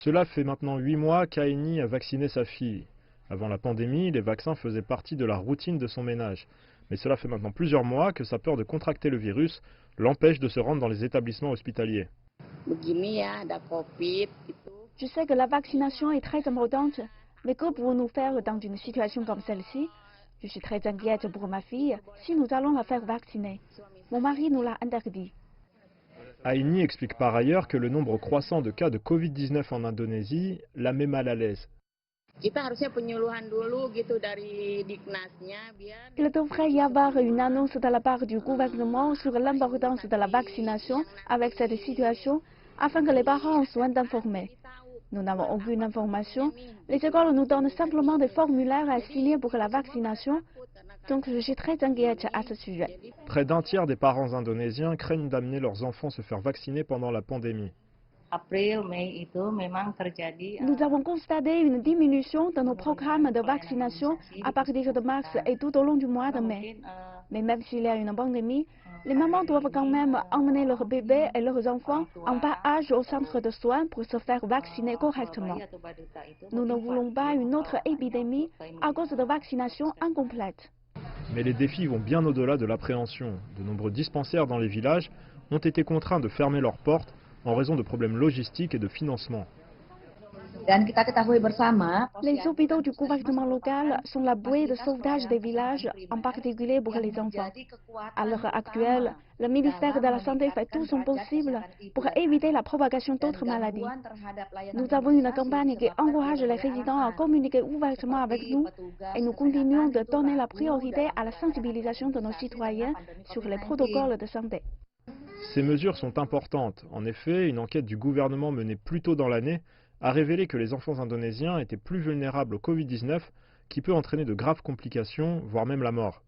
Cela fait maintenant 8 mois qu'Aini a vacciné sa fille. Avant la pandémie, les vaccins faisaient partie de la routine de son ménage. Mais cela fait maintenant plusieurs mois que sa peur de contracter le virus l'empêche de se rendre dans les établissements hospitaliers. Je sais que la vaccination est très importante, mais que pouvons-nous faire dans une situation comme celle-ci? Je suis très inquiète pour ma fille si nous allons la faire vacciner. Mon mari nous l'a interdit. Aini explique par ailleurs que le nombre croissant de cas de Covid-19 en Indonésie la met mal à l'aise. Il devrait y avoir une annonce de la part du gouvernement sur l'importance de la vaccination avec cette situation afin que les parents soient informés. Nous n'avons aucune information. Les écoles nous donnent simplement des formulaires à signer pour la vaccination. Donc je suis très inquiète à ce sujet. Près d'un tiers des parents indonésiens craignent d'amener leurs enfants se faire vacciner pendant la pandémie. Nous avons constaté une diminution de nos programmes de vaccination à partir de mars et tout au long du mois de mai. Mais même s'il y a une pandémie, les mamans doivent quand même emmener leurs bébés et leurs enfants en bas âge au centre de soins pour se faire vacciner correctement. Nous ne voulons pas une autre épidémie à cause de vaccinations incomplètes. Mais les défis vont bien au-delà de l'appréhension. De nombreux dispensaires dans les villages ont été contraints de fermer leurs portes en raison de problèmes logistiques et de financement. Les hôpitaux du gouvernement local sont la bouée de sauvetage des villages, en particulier pour les enfants. À l'heure actuelle, le ministère de la Santé fait tout son possible pour éviter la propagation d'autres maladies. Nous avons une campagne qui encourage les résidents à communiquer ouvertement avec nous et nous continuons de donner la priorité à la sensibilisation de nos citoyens sur les protocoles de santé. Ces mesures sont importantes. En effet, une enquête du gouvernement menée plus tôt dans l'année a révélé que les enfants indonésiens étaient plus vulnérables au Covid-19, qui peut entraîner de graves complications, voire même la mort.